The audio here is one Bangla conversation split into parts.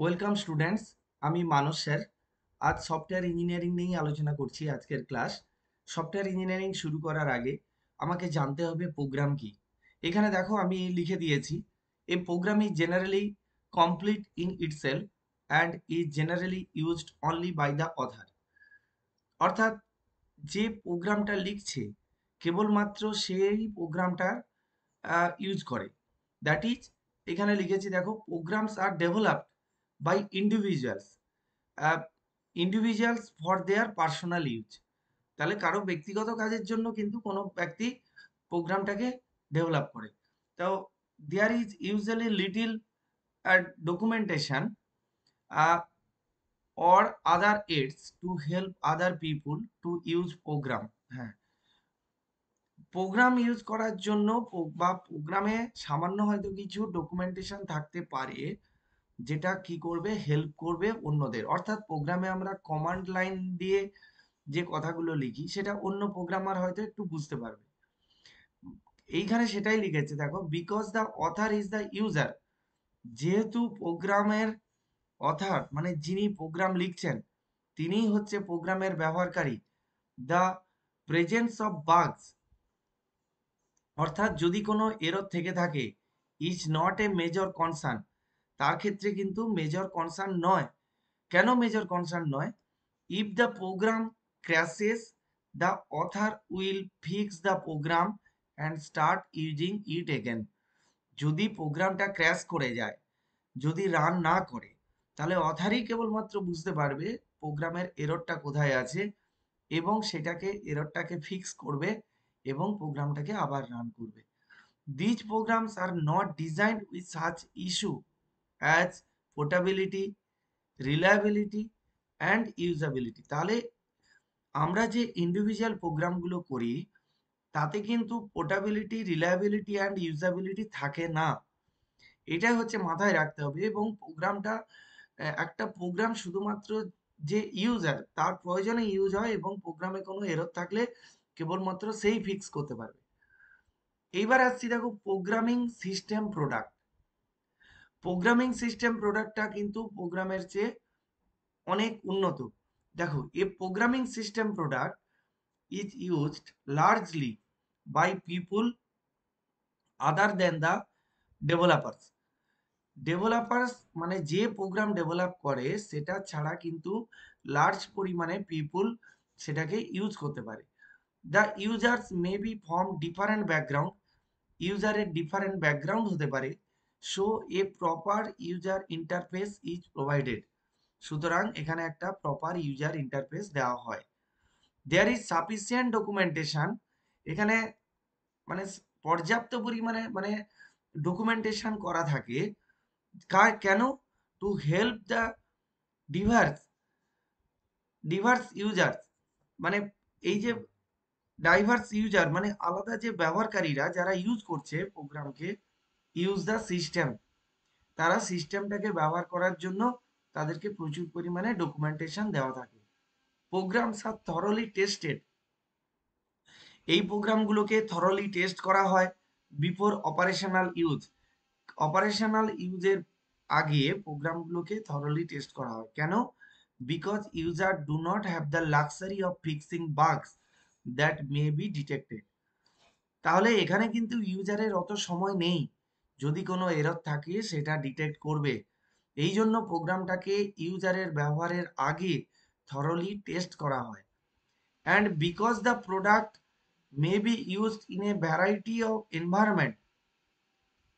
Welcome students. আমি মানস স্যার। আজ সফটওয়্যার ইঞ্জিনিয়ারিং নিয়েই আলোচনা করছি আজকের ক্লাস। সফটওয়্যার ইঞ্জিনিয়ারিং শুরু করার আগে আমাকে জানতে হবে প্রোগ্রাম কি। এখানে দেখো আমি লিখে দিয়েছি, a program is generally complete in itself and is generally used only by the author. অর্থাৎ যে প্রোগ্রামটা লিখছে কেবলমাত্র সেই প্রোগ্রামটা ইউজ করে। দ্যাট ইজ, এখানে লিখেছি দেখো, programs are developed by individuals for their personal use. তাহলে কারো ব্যক্তিগত কাজের জন্য কিন্তু কোনো ব্যক্তি প্রোগ্রামটাকে ডেভেলপ করে। তো there is usually little documentation or other aids to help other people to use program. হ্যাঁ, প্রোগ্রাম ইউজ করার জন্য বা প্রোগ্রামে সামান্য হয়তো কিছু ডকুমেন্টেশন থাকতে পারে, যেটা কি করবে, হেল্প করবে অন্যদের। অর্থাৎ প্রোগ্রামে আমরা কমান্ড লাইন দিয়ে যে কথাগুলো লিখি সেটা অন্য প্রোগ্রামার হয়তো একটু বুঝতে পারবে। এইখানে সেটাই লিখেছে দেখো, because the author is the user. যেহেতু প্রোগ্রামের অথার মানে যিনি প্রোগ্রাম লিখছেন তিনিই হচ্ছে প্রোগ্রামের ব্যবহারকারী। দ্য প্রেজেন্স অফ বাগস, অর্থাৎ যদি কোনো এরর থেকে থাকে, is not a major concern, তার ক্ষেত্রে কিন্তু মেজর কনসার্ন নয়। কেন মেজর কনসার্ন নয়? If the program crashes, the author will fix the program and start using it again. যদি প্রোগ্রামটা ক্র্যাশ করে যায়, যদি রান না করে, তাহলে অথারই কেবলমাত্র বুঝতে পারবে প্রোগ্রামের এররটা কোথায় আছে এবং সেটাকে এররটাকে ফিক্স করবে এবং প্রোগ্রামটাকে আবার রান করবে। These programs are not designed with such issue as portability, reliability and usability. তাহলে আমরা যে ইন্ডিভিজুয়াল প্রোগ্রামগুলো করি তাতে কিন্তু পোর্টাবিলিটি, রিলায়েবিলিটি অ্যান্ড ইউজাবিলিটি থাকে না। এটাই হচ্ছে মাথায় রাখতে হবে। এবং প্রোগ্রামটা, একটা প্রোগ্রাম শুধুমাত্র যে ইউজার তার প্রয়োজনে ইউজ হয় এবং প্রোগ্রামে কোনো এরর থাকলে কেবলমাত্র সেই ফিক্স করতে পারবে। এইবার আসছি দেখো, programming system product. Programming system প্রোডাক্টটা কিন্তু প্রোগ্রামের চেয়ে অনেক উন্নত। দেখো, a programming system product is used largely by people other than the developers. Developers মানে যে প্রোগ্রাম ডেভেলপ করে সেটা ছাড়া কিন্তু লার্জ পরিমাণে পিপুল সেটাকে ইউজ করতে পারে। The users may be from different background, ইউজারের ডিফারেন্ট ব্যাকগ্রাউন্ড হতে পারে। So a proper user interface is provided. সুতরাং এখানে একটা প্রপার ইউজার ইন্টারফেস দেওয়া হয়। There is sufficient documentation. এখানে মানে পর্যাপ্ত পরিমাণে মানে ডকুমেন্টেশন করা থাকে। কেন? To help the diverse diverse users, মানে এই যে ডাইভার্স ইউজার মানে আলাদা যে ব্যবহারকারীরা যারা ইউজ করছে প্রোগ্রামকে, ইউজ দ্য সিস্টেম, তারা সিস্টেমটাকে ব্যবহার করার জন্য তাদেরকে প্রচুর পরিমাণে ডকুমেন্টেশন দেওয়া থাকে। Programs are thoroughly tested. এই প্রোগ্রামগুলোকে থরলি টেস্ট করা হয় বিফোর অপারেশনাল ইউজ। অপারেশনাল ইউজের আগে প্রোগ্রামগুলোকে থরলি টেস্ট করা হয়। কেন? Because user do not have the luxury of fixing বাগস that may be detected. তাহলে এখানে কিন্তু ইউজারের অত সময় নেই, যদি কোনো এরর থাকে সেটা ডিটেক্ট করবে। এই জন্য প্রোগ্রামটাকে ইউজারের ব্যবহারের আগে থরলি টেস্ট করা হয়। And because the product may be used in a variety of environment,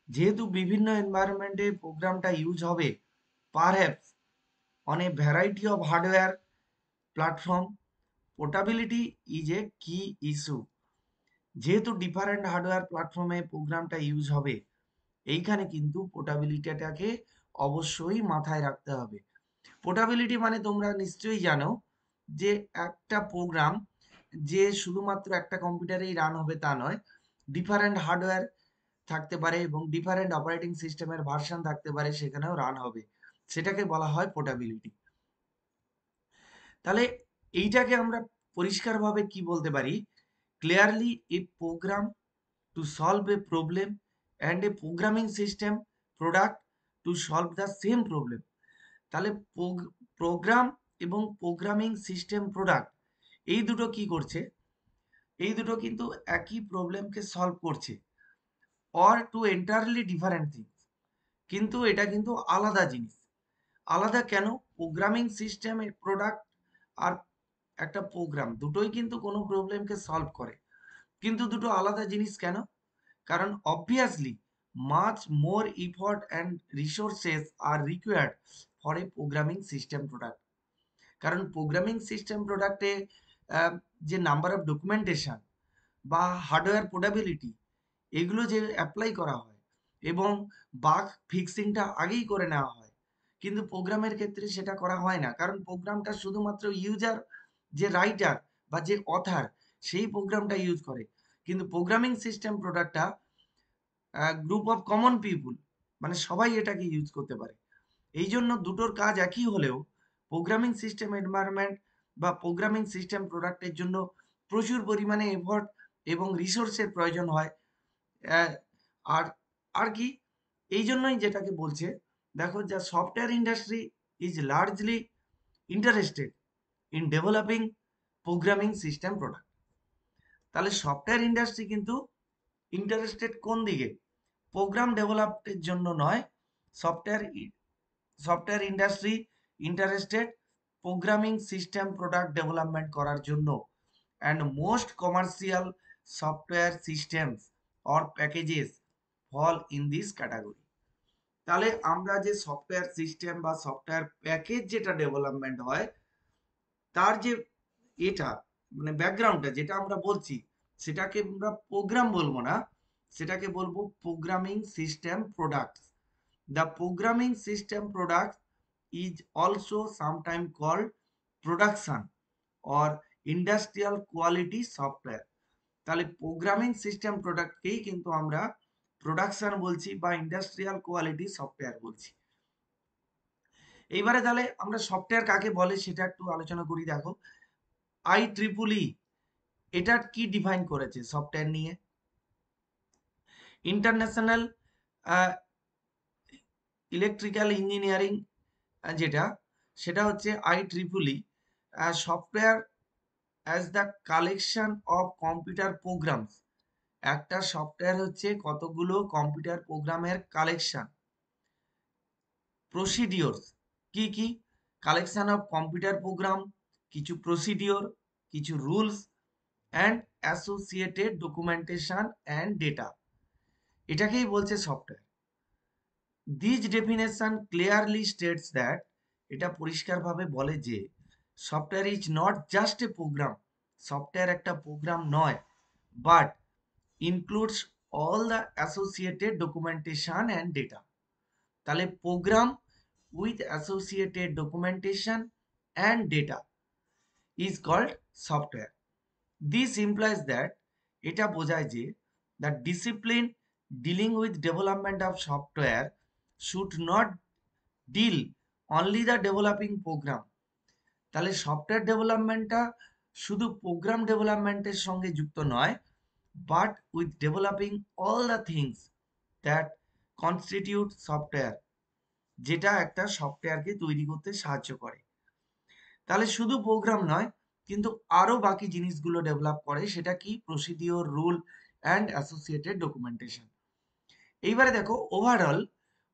যেহেতু বিভিন্ন এনভায়রনমেন্টে প্রোগ্রামটা ইউজ হবে, perhaps on a variety of hardware platform, portability is a কি ইস্যু। যেহেতু ডিফারেন্ট হার্ডওয়্যার প্ল্যাটফর্মে প্রোগ্রামটা ইউজ হবে, এইখানে কিন্তু পোর্টাবিলিটিটাকে অবশ্যই মাথায় রাখতে হবে। পোর্টাবিলিটি মানে তোমরা নিশ্চয়ই জানো যে একটা প্রোগ্রাম যে শুধুমাত্র একটা কম্পিউটারেই রান হবে তা নয়, ডিফারেন্ট হার্ডওয়্যার থাকতে পারে এবং ডিফারেন্ট অপারেটিং সিস্টেমের ভার্সন থাকতে পারে, সেখানেও রান হবে। সেটাকে বলা হয় পোর্টাবিলিটি। তাহলে এইটাকে আমরা পরিষ্কারভাবে কি বলতে পারি? Clearly a program to solve a problem and a programming system product to solve the same problem. তাহলে প্রোগ্রাম এবং প্রোগ্রামিং সিস্টেম প্রোডাক্ট এই দুটো কি করছে, এই দুটো কিন্তু একই প্রবলেমকে সলভ করছে, or two entirely different things, কিন্তু এটা কিন্তু আলাদা জিনিস। আলাদা কেন? প্রোগ্রামিং সিস্টেমের প্রোডাক্ট আর একটা প্রোগ্রাম দুটোই কিন্তু কোনো প্রবলেমকে সলভ করে, কিন্তু দুটো আলাদা জিনিস কেন? কারণ obviously much more ইফর্ট and resources R required for a programming system product. কারণ প্রোগ্রামিং সিস্টেম প্রোডাক্টে যে নাম্বার অফ ডকুমেন্টেশন বা হার্ডওয়্যার পোর্টেবিলিটি এগুলো যে অ্যাপ্লাই করা হয় এবং বাগ ফিক্সিংটা আগেই করে নেওয়া হয়, কিন্তু প্রোগ্রামের ক্ষেত্রে সেটা করা হয় না, কারণ প্রোগ্রামটা শুধুমাত্র ইউজার, যে রাইটার বা যে অথার, সেই প্রোগ্রামটা ইউজ করে। কিন্তু প্রোগ্রামিং সিস্টেম প্রোডাক্টটা গ্রুপ অফ কমন পিপুল, মানে সবাই এটাকে ইউজ করতে পারে। এই জন্য দুটোর কাজ একই হলেও প্রোগ্রামিং সিস্টেম এনভায়রনমেন্ট বা প্রোগ্রামিং সিস্টেম প্রোডাক্টের জন্য প্রচুর পরিমাণে এফর্ট এবং রিসোর্সের প্রয়োজন হয়। আর আর কি, এই জন্যই যেটাকে বলছে, দেখো, যা software industry is largely interested in developing programming system product. তাহলে সফটওয়্যার ইন্ডাস্ট্রি কিন্তু ইন্টারেস্টেড কোন দিকে? প্রোগ্রাম ডেভেলপের জন্য নয়, software software industry interested programming system product development করার জন্য। And most commercial software systems or packages fall in this category. তাহলে আমরা যে সফটওয়্যার সিস্টেম বা সফটওয়্যার প্যাকেজ যেটা ডেভেলপমেন্ট হয়, তার যে এটা মানে ব্যাকগ্রাউন্ডটা যেটা আমরা বলছি, সেটাকে আমরা প্রোগ্রাম বলবো না, সেটাকে বলবো programming system products. The programming system product is also sometimes called production or industrial quality software. তাহলে প্রোগ্রামিং সিস্টেম প্রোডাক্টকেই কিন্তু আমরা প্রোডাকশন বলছি বা ইন্ডাস্ট্রিয়াল কোয়ালিটি সফটওয়্যার বলছি। এইবারে তাহলে আমরা সফটওয়্যার কাকে বলে সেটা একটু আলোচনা করি। দেখো, IEEE এটা কি ডিফাইন করেছে সফটওয়্যার নিয়ে? ইন্টারন্যাশনাল ইলেকট্রিক্যাল ইঞ্জিনিয়ারিং যেটা, সেটা হচ্ছে IEEE software as the collection of computer programs. একটা সফটওয়্যার হচ্ছে কতগুলো কম্পিউটার প্রোগ্রামের কালেকশন। প্রসিডিওরস কি কি? কালেকশন অফ কম্পিউটার প্রোগ্রাম, কিছু প্রসিডিওর, কিছু rules and associated documentation and data, এটাকেই বলছে software. This definition clearly states that, এটা পরিষ্কারভাবে বলে যে software is not just a program, software একটা প্রোগ্রাম নয়, but includes all the associated documentation and data. তাহলে program with associated documentation and data is called software. This implies that, এটা বোঝায় যে the discipline dealing with development of software should not deal only the developing program. তাহলে সফটওয়্যার ডেভেলপমেন্টটা শুধু প্রোগ্রাম ডেভেলপমেন্টের সঙ্গে যুক্ত নয়, but with developing all the things that constitute software, যেটা একটা সফটওয়্যারকে তৈরি করতে সাহায্য করে। তাহলে শুধু প্রোগ্রাম নয়, কিন্তু আরো বাকি জিনিসগুলো ডেভেলপ করে, সেটা কি? Procedure, rule and associated documentation. এইবারে দেখো, overall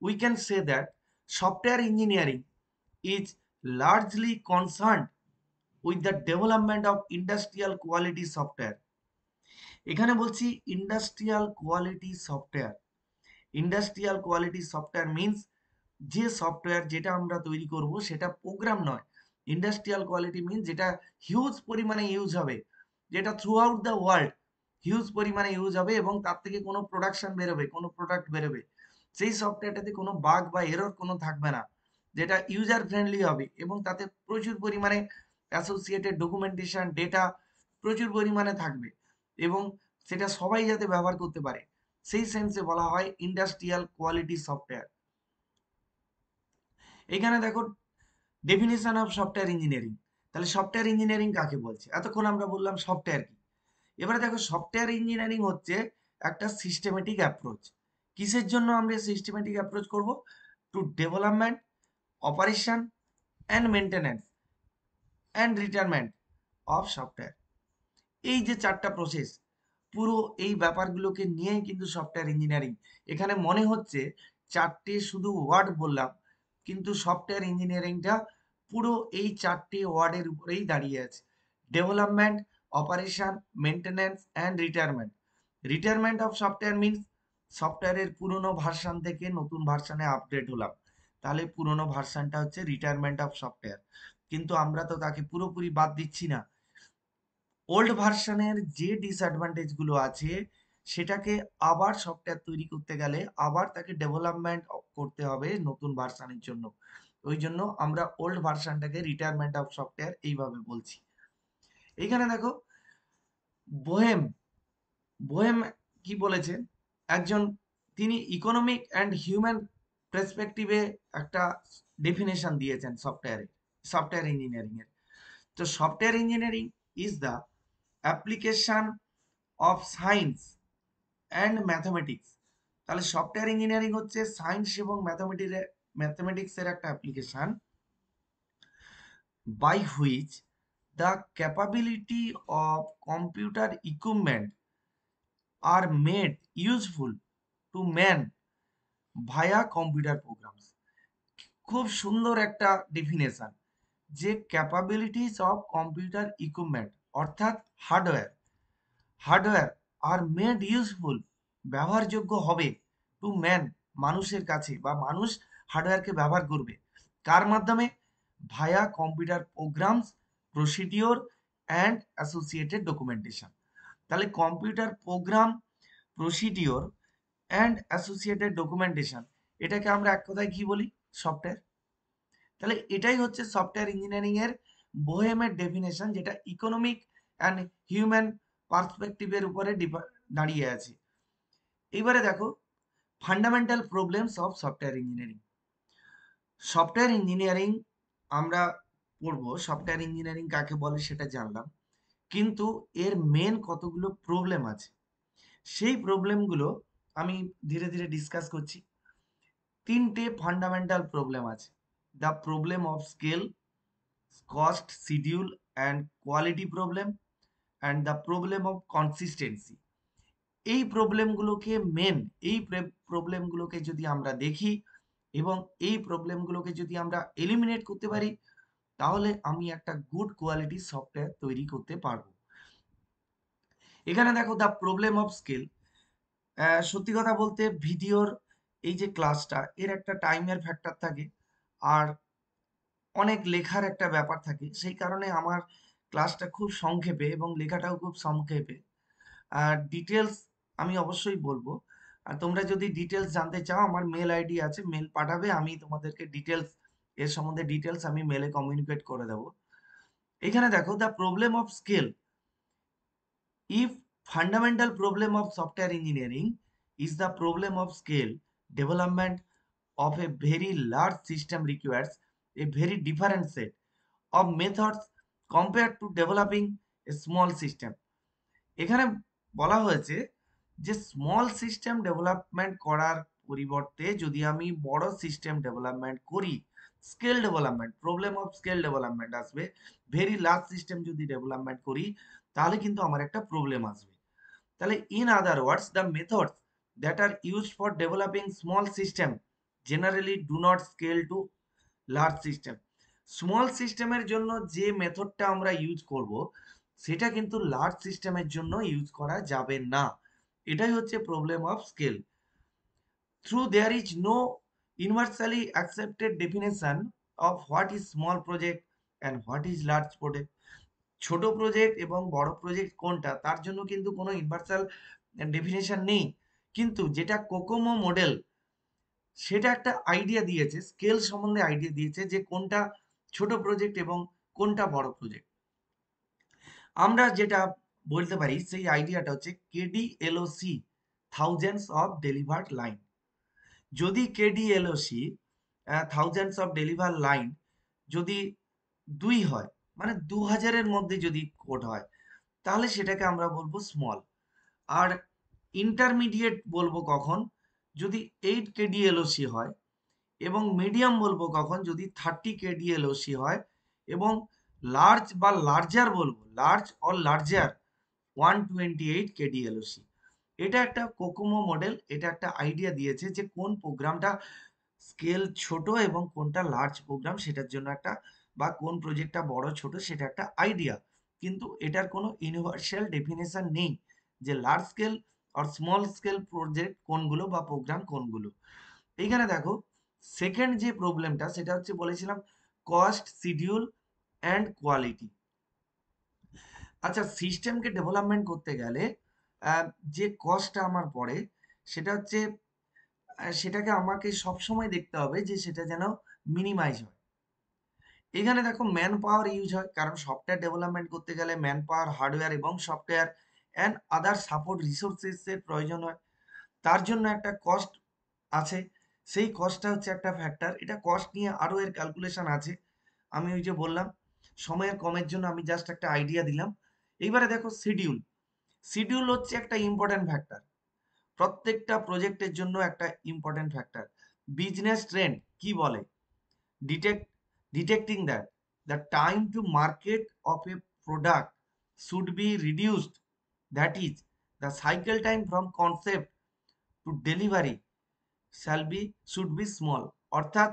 we can say that software engineering is largely concerned with the development of industrial quality software. এখানে বলছি industrial quality software. Industrial quality software means যে সফটওয়্যার যেটা আমরা তৈরি করব সেটা প্রোগ্রাম নয়। ইন্ডাস্ট্রিয়াল কোয়ালিটি মিনস যেটা হিউজ পরিমাণে ইউজ হবে, যেটা through out the world huge পরিমাণে ইউজ হবে এবং তার থেকে কোনো প্রোডাকশন বেরোবে, কোনো প্রোডাক্ট বেরোবে, সেই সফটওয়্যারটাতে কোনো বাগ বা এরর কোনো থাকবে না, যেটা ইউজার ফ্রেন্ডলি হবে এবং তাতে প্রচুর পরিমাণে অ্যাসোসিয়েটেড ডকুমেন্টেশন, ডেটা প্রচুর পরিমাণে থাকবে এবং সেটা সবাই যাতে ব্যবহার করতে পারে, সেই সেন্সে বলা হয় ইন্ডাস্ট্রিয়াল কোয়ালিটি সফটওয়্যার। এখানে দেখো ডেফিনিশন অফ সফটওয়্যার ইঞ্জিনিয়ারিং। তাহলে সফটওয়্যার ইঞ্জিনিয়ারিং কাকে বলছে? এতক্ষণ আমরা বললাম সফটওয়্যার কি। এবারে দেখো, সফটওয়্যার ইঞ্জিনিয়ারিং হচ্ছে একটা সিস্টেমেটিক অ্যাপ্রোচ। কিসের জন্য আমরা সিস্টেমেটিক অ্যাপ্রোচ করব? To development operation and maintenance and retirement of software. এই যে 4টা প্রসেস, পুরো এই ব্যাপারগুলোকে নিয়েই কিন্তু সফটওয়্যার ইঞ্জিনিয়ারিং। এখানে মনে হচ্ছে 4টে শুধু ওয়ার্ড বললাম, কিন্তু সফটওয়্যার ইঞ্জিনিয়ারিংটা পুরো এই 4টে ওয়ার্ডের উপরেই দাঁড়িয়ে আছে। Development, operation, maintenance and retirement. Retirement of software means সফটওয়্যারের পুরনো ভার্সান থেকে নতুন ভার্সানে আপডেট হলাম, তাহলে পুরনো ভার্সানটা হচ্ছে রিটায়ারমেন্ট অফ সফটওয়্যার। কিন্তু আমরা তো তাকে পুরোপুরি বাদ দিচ্ছি না। ওল্ড ভার্সনের যে ডিসঅ্যাডভান্টেজ গুলো আছে সেটাকে আবার সফটওয়্যার তৈরি করতে গেলে আবার তাকে ডেভেলপমেন্ট করতে হবে নতুন ভার্সনের জন্য। ওই জন্য আমরা ওল্ড ভার্সনটাকে রিটায়ারমেন্ট অফ সফটওয়্যার এইভাবে বলছি। এইখানে দেখো বোহেম, বোহেম কি বলেছেন, একজন তিনি ইকোনমিক অ্যান্ড হিউম্যান পার্সপেক্টিভে একটা ডেফিনেশন দিয়েছেন সফটওয়্যার ইঞ্জিনিয়ারিং এর। তো software engineering is the application of science and mathematics. তাহলে সফটওয়্যার ইঞ্জিনিয়ারিং হচ্ছে সায়েন্স এবং ম্যাথমেটিক্সের একটা application by which the capability of computer equipment are made useful to man via computer programs। খুব সুন্দর একটা ডেফিনেশন, যে ক্যাপাবিলিটিস অফ কম্পিউটার ইকুইপমেন্ট অর্থাৎ hardware, hardware are made useful ব্যবহারযোগ্য হবে টু ম্যান মানুষের কাছে, বা মানুষ হার্ডওয়্যারকে ব্যবহার করবে কার মাধ্যমে, via computer programs, procedure and associated documentation. তাহলে computer program, procedure and associated documentation, এটাকে আমরা এক কথায় কি বলি, সফটওয়্যার। তাহলে এটাই হচ্ছে সফটওয়্যার ইঞ্জিনিয়ারিং এর বোহেমের ডেফিনেশন, যেটা ইকোনমিক অ্যান্ড হিউম্যান পার্সপেক্টিভের উপরে দাঁড়িয়ে আছে। এবারে দেখো fundamental problems of software engineering. Software engineering আমরা পড়বো, সফটওয়্যার ইঞ্জিনিয়ারিং কাকে বলে সেটা জানলাম, কিন্তু এর মেন কতগুলো প্রবলেম আছে, সেই প্রবলেমগুলো আমি ধীরে ধীরে ডিসকাস করছি। 3টে ফান্ডামেন্টাল প্রবলেম আছে: the problem of scale, cost, schedule and quality problem, and the problem of consistency. এই প্রবলেমগুলোকে এই প্রবলেমগুলোকে যদি আমরা দেখি এবং এই প্রবলেমগুলোকে যদি আমরা এলিমিনেট করতে পারি, তাহলে আমি একটা গুড কোয়ালিটির সফটওয়্যার তৈরি করতে পারবো। এখানে দেখো দ্য প্রবলেম অফ স্কেল। সত্যি কথা বলতে ভিডিওর এই যে ক্লাসটা, এর একটা টাইমের ফ্যাক্টর থাকে আর অনেক লেখার একটা ব্যাপার থাকে, সেই কারণে আমার ক্লাসটা খুব সংক্ষেপে এবং লেখাটাও খুব সংক্ষেপে। আর ডিটেলস আমি অবশ্যই বলবো। আর তোমরা যদি ডিটেলস জানতে চাও, আমার মেল আইডি আছে, মেল পাঠাবে, আমি তোমাদেরকে ডিটেলস, এর সম্বন্ধে ডিটেলস আমি মেলে কমিউনিকেট করে দেবো। এখানে দেখো the problem of scale. If fundamental problem of software engineering is the problem of scale, development of a very large system requires a very different set of methods compared to developing a small system। এখানে বলা হয়েছে যে স্মল সিস্টেম ডেভেলপমেন্ট করার পরিবর্তে যদি আমি বড় সিস্টেম ডেভেলপমেন্ট করি, scale development, problem of scale development আসবে। ভেরি লার্জ সিস্টেম যদি ডেভেলপমেন্ট করি, তাহলে কিন্তু আমার একটা প্রবলেম আসবে। তাহলে in other words the methods that are used for developing small system generally do not scale to large system. Small সিস্টেমের জন্য যে মেথডটা আমরা ইউজ করব, সেটা কিন্তু লার্জ সিস্টেমের জন্য ইউজ করা যাবে না। এটাই হচ্ছে problem of scale. Through there is no universally accepted definition of what is small project and what is large project. ছোট প্রজেক্ট এবং বড় প্রজেক্ট কোনটা, তার জন্য কিন্তু কোনো ইউনিভার্সাল ডেফিনেশন নেই। কিন্তু যেটা কোকোমো মডেল, সেটা একটা আইডিয়া দিয়েছে, স্কেল সম্বন্ধে আইডিয়া দিয়েছে, যে কোনটা ছোট প্রজেক্ট এবং কোনটা বড় প্রজেক্ট। আমরা যেটা বলতে পারি সেই আইডিয়াটা হচ্ছে কেডিএলওসি, থাউজেন্ডস অফ ডেলিভার্ড লাইন। যদি কেডিএলওসি, থাউজেন্ডস অফ ডেলিভার লাইন, যদি 2 হয়, মানে 2000-এর মধ্যে যদি কোড হয়, তাহলে সেটাকে আমরা বলবো স্মল। আর ইন্টারমিডিয়েট বলবো কখন, যদি 8 কেডিএলওসি হয়, এবং মিডিয়াম বলবো কখন, যদি 30 কেডিএলওসি হয়, এবং লার্জ বা লার্জার বলবো, লার্জ অর লার্জার 128 কেডিএলওসি। এটা একটা কোকোমো মডেল, এটা একটা আইডিয়া দিয়েছে যে কোন প্রোগ্রামটা স্কেল ছোট এবং কোনটা লার্জ প্রোগ্রাম, সেটার জন্য একটা, বা কোন প্রজেক্টটা বড় ছোট সেটা একটা আইডিয়া। কিন্তু এটার কোনো ইউনিভার্সাল ডেফিনেশন নেই যে লার্জ স্কেল আর স্মল স্কেল প্রজেক্ট কোনগুলো বা প্রোগ্রাম কোনগুলো। এইখানে দেখো, সেকেন্ড যে প্রবলেমটা সেটা হচ্ছে বলেছিলাম কস্ট, শিডিউল অ্যান্ড কোয়ালিটি। আচ্ছা, সিস্টেমকে ডেভেলপমেন্ট করতে গেলে যে কস্টটা আমার পড়ে, সেটা হচ্ছে সেটাকে আমাকে সবসময় দেখতে হবে যে সেটা যেন মিনিমাইজ হয়। এখানে দেখো ম্যান পাওয়ার ইউজ হয়, কারণ সফটওয়্যার ডেভেলপমেন্ট করতে গেলে ম্যান পাওয়ার, হার্ডওয়্যার এবং সফটওয়্যার অ্যান্ড আদার সাপোর্ট রিসোর্সেসের প্রয়োজন হয়। তার জন্য একটা কস্ট আছে, সেই কস্টটা হচ্ছে একটা ফ্যাক্টর। এটা কস্ট নিয়ে আরও এর ক্যালকুলেশন আছে, আমি ওই যে বললাম সময়ের কমের জন্য আমি জাস্ট একটা আইডিয়া দিলাম। এইবারে দেখো শিডিউল। শিডিউল হচ্ছে একটা ইম্পর্ট্যান্ট ফ্যাক্টর, প্রত্যেকটা প্রজেক্টের জন্য একটা ইম্পর্ট্যান্ট ফ্যাক্টর। বিজনেস ট্রেন্ড কি বলে? Detecting that the time to market of a product should be reduced, that is the cycle time from concept to delivery should be small। অর্থাৎ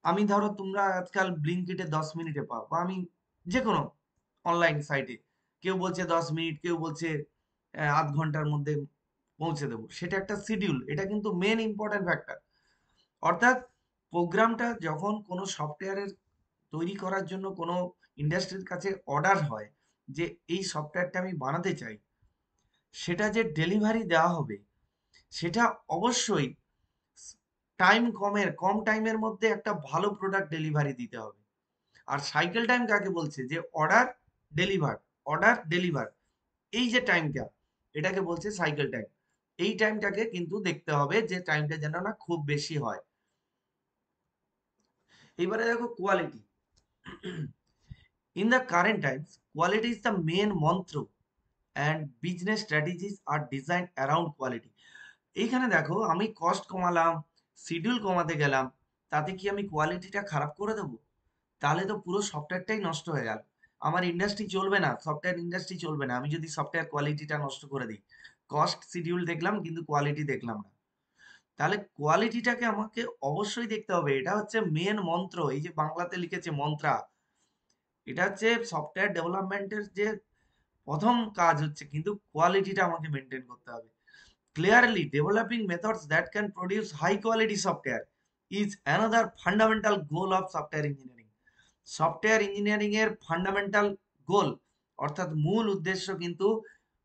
আমি ধরো তোমরা আজকাল ব্লিঙ্কিটে 10 মিনিটে পাও, বা আমি যে কোনো অনলাইন সাইটে, কেউ বলছে 10 মিনিট, কেউ বলছে আধ ঘন্টার মধ্যে পৌঁছে দেবো, সেটা একটা শিডিউল, এটা কিন্তু মেন ইম্পর্টেন্ট ফ্যাক্টর। অর্থাৎ প্রোগ্রামটা যখন কোনো সফটওয়্যারের তৈরি করার জন্য কোনো ইন্ডাস্ট্রির কাছে অর্ডার হয় যে এই সফটওয়্যারটা আমি বানাতে চাই, সেটা যে ডেলিভারি দেওয়া হবে সেটা অবশ্যই কম টাইমের মধ্যে একটা ভালো প্রোডাক্ট ডেলিভারি দিতে হবে। আর সাইকেল টাইম কাকে বলছে? যে অর্ডার ডেলিভার এই যে টাইমটা, এটাকে বলছে সাইকেল টাইম। এই টাইমটাকে কিন্তু দেখতে হবে যে টাইমটা যেন না খুব বেশি হয়। এবারে দেখো quality. In the current times, quality is the main mantra and business strategies are designed around quality। এইখানে দেখো আমি কস্ট কমালাম, শিডিউল কমাতে গেলাম, তাতে কি আমি কোয়ালিটিটা খারাপ করে দেবো? তাহলে তো পুরো সফটওয়্যারটাই নষ্ট হয়ে গেল। আমার ইন্ডাস্ট্রি চলবে না, সফটওয়্যার ইন্ডাস্ট্রি চলবে না আমি যদি সফটওয়্যার কোয়ালিটিটা নষ্ট করে দিই। কস্ট শিডিউল দেখলাম কিন্তু কোয়ালিটি দেখলাম না। তাহলে কোয়ালিটিটাকে আমাকে অবশ্যই দেখতে হবে, এটা হচ্ছে মেন মন্ত্র। এই যে বাংলাতে লিখেছে মন্ত্রা, এটা হচ্ছে সফটওয়্যার ডেভেলপমেন্টের যে প্রথম কাজ হচ্ছে, কিন্তু কোয়ালিটিটা আমাকে মেনটেন করতে হবে। Clearly developing methods that can produce high quality software is another fundamental goal of software engineering. Software engineering এর ফান্ডামেন্টাল গোল, অর্থাৎ মূল উদ্দেশ্য কিন্তু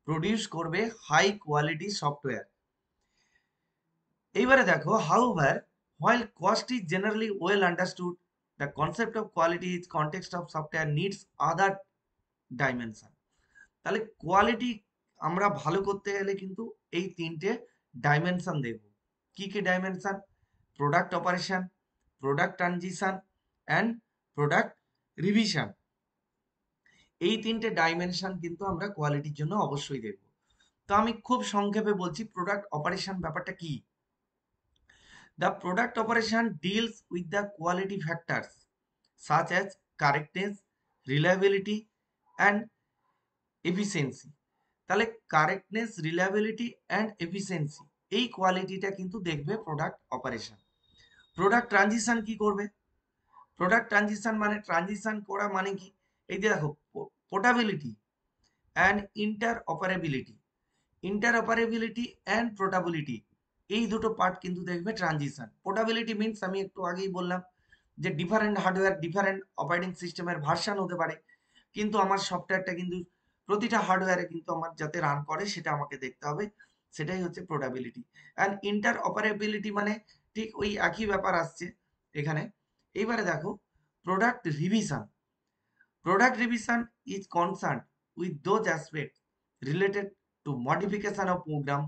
প্রডিউস করবে হাই কোয়ালিটি সফটওয়্যার। এইবারে দেখো, however, while cost is generally well understood, the concept of quality is context of software needs other dimension। তাহলে কোয়ালিটি আমরা ভালো করতে গেলে কিন্তু এই তিনটে ডাইমেনশন দেখব। কি কি dimension? Product operation, product transition and product revision. এই তিনটে ডাইমেনশন কিন্তু আমরা কোয়ালিটির জন্য অবশ্যই দেখব। তো আমি খুব সংক্ষেপে বলছি প্রোডাক্ট অপারেশন ব্যাপারটা কি। The product operation deals with the quality factors such as correctness, reliability and efficiency। তাহলে কারেক্টনেস, রিলায়েবিলিটি অ্যান্ড এফিসিয়েন্সি, এই কোয়ালিটিটা কিন্তু দেখবে প্রোডাক্ট অপারেশন। প্রোডাক্ট ট্রানজিশন কি করবে? প্রোডাক্ট ট্রানজিশন মানে ট্রানজিশন করা মানে কি? এই যে দেখো, portability and interoperability and portability, এই দুটো পার্ট কিন্তু দেখবে ট্রানজিশন। পোর্টাবিলিটি মিনস আমি একটু আগেই বললাম যে ডিফারেন্ট হার্ডওয়্যার, ডিফারেন্ট অপারেটিং সিস্টেমের ভার্সান হতে পারে, কিন্তু আমার সফটওয়্যারটা কিন্তু প্রতিটা হার্ডওয়্যারে কিন্তু আমার যাতে রান করে সেটা আমাকে দেখতে হবে, সেটাই হচ্ছে পোর্টাবিলিটি। অ্যান্ড ইন্টার অপারেবিলিটি মানে ঠিক ওই একই ব্যাপার আসছে এখানে। এইবারে দেখো product revision. Product revision is concerned with those aspects related to modification of program,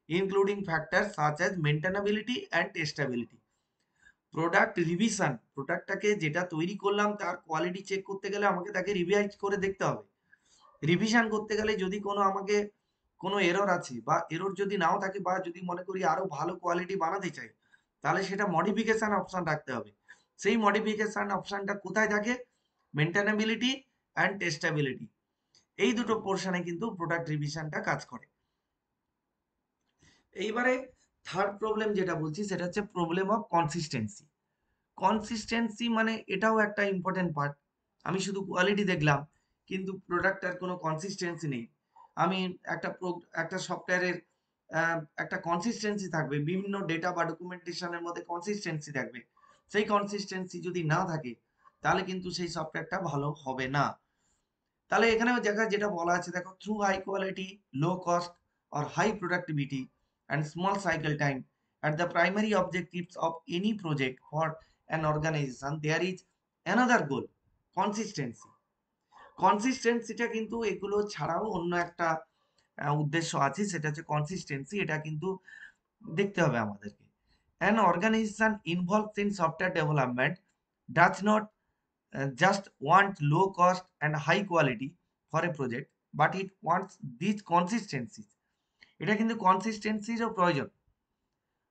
including factors such as maintainability and testability। Product revision, প্রোডাক্টটাকে যেটা তৈরি করলাম তার কোয়ালিটি চেক করতে গেলে আমাকে তাকে রিভাইজ করে দেখতে হবে। রিভিশন করতে গেলে যদি কোনো আমাকে কোনো এরর আছে, বা এরর যদি নাও থাকে, বা যদি মনে করি আরো ভালো কোয়ালিটি বানাতে চাই, তাহলে সেটা মডিফিকেশন অপশন রাখতে হবে। সেই মডিফিকেশন অপশনটা কোথায় থাকে? মেনটেনেবিলিটি অ্যান্ড টেস্টেবিলিটি, এই দুটো পোর্শনে কিন্তু প্রোডাক্ট রিভিশনটা কাজ করে। এইবারে থার্ড প্রবলেম যেটা বলছি সেটা হচ্ছে প্রবলেম অফ কনসিস্টেন্সি। কনসিস্টেন্সি মানে এটাও একটা ইম্পর্টেন্ট পার্ট। আমি শুধু কোয়ালিটি দেখলাম কিন্তু প্রোডাক্টটার কোনো কনসিস্টেন্সি নেই। আমি একটা সফটওয়্যারের একটা কনসিস্টেন্সি থাকবে, বিভিন্ন ডেটা বা ডকুমেন্টেশনের মধ্যে কনসিস্টেন্সি থাকবে। সেই কনসিস্টেন্সি যদি না থাকে তাহলে কিন্তু সেই সফটওয়্যারটা ভালো হবে না। তাহলে এখানেও যেটা বলা আছে দেখো, through high quality, low cost or high productivity and small cycle time at the primary objectives of any project for an organization, there is another goal, consistency. কনসিস্টেন্সিটা কিন্তু এগুলো ছাড়াও অন্য একটা উদ্দেশ্য আছে, সেটা হচ্ছে কনসিস্টেন্সি। এটা কিন্তু দেখতে হবে আমাদেরকে। An organization involved in software development does not just want low cost and high quality for a project, but it wants these consistencies. এটা কিন্তু কনসিস্টেন্সিরও প্রয়োজন।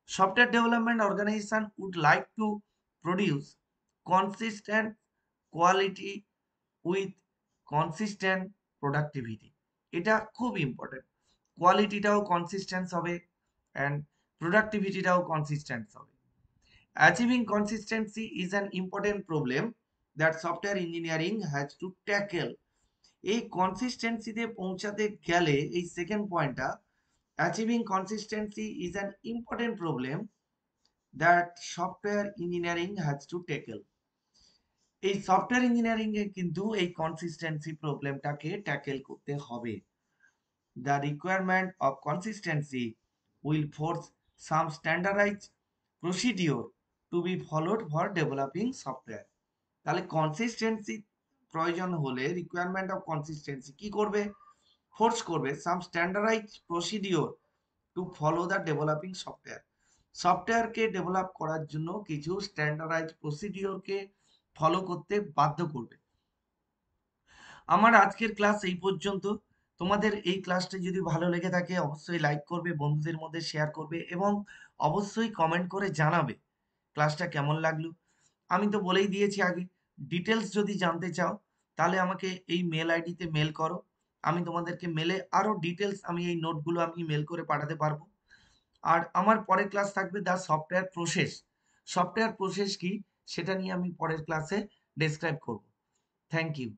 Software development organization would like to produce consistent quality with consistent productivity. এটা খুব ইম্পর্টেন্ট। কোয়ালিটিটাও কনসিস্টেন্স হবে অ্যান্ড প্রোডাক্টিভিটিটাও কনসিস্টেন্স হবে। Achieving consistency is an important problem that software engineering has to tackle. এই কনসিস্টেন্সিতে পৌঁছাতে গেলে এই সেকেন্ড পয়েন্টটা, achieving consistency is an important problem that software engineering has to tackle. এই সফটওয়্যার ইঞ্জিনিয়ারিং এ কিন্তু এই কনসিস্টেন্সি প্রবলেমটাকে ট্যাকেল করতে হবে। The requirement of consistency will force some standardize procedure to be followed for developing software. তাহলে কনসিস্টেন্সি প্রয়োজন হলে রিকোয়ারমেন্ট অফ কনসিস্টেন্সি কি করবে? ফোর্স করবে some standardize procedure to follow the developing software. সফটওয়্যারকে ডেভেলপ করার জন্য কিছু স্ট্যান্ডার্ডাইজ প্রসিডিওরকে ফলো করতে বাধ্য করবে। আমার আজকের ক্লাস এই পর্যন্ত। তোমাদের এই ক্লাসটি যদি ভালো লেগে থাকে অবশ্যই লাইক করবে, বন্ধুদের মধ্যে শেয়ার করবে এবং অবশ্যই কমেন্ট করে জানাবে ক্লাসটা কেমন লাগলো। আমি তো বলেই দিয়েছি আগে, ডিটেলস যদি জানতে চাও তাহলে আমাকে এই মেল আইডিতে মেল করো। আমি তোমাদেরকে মেলে আরো ডিটেলস, আমি এই নোটগুলো আমি মেল করে পাঠাতে পারবো। আর আমার পরের ক্লাস থাকবে the software process. Software process কি সেটা নিয়ে আমি পরের ক্লাসে ডেসক্রাইব করব। Thank you.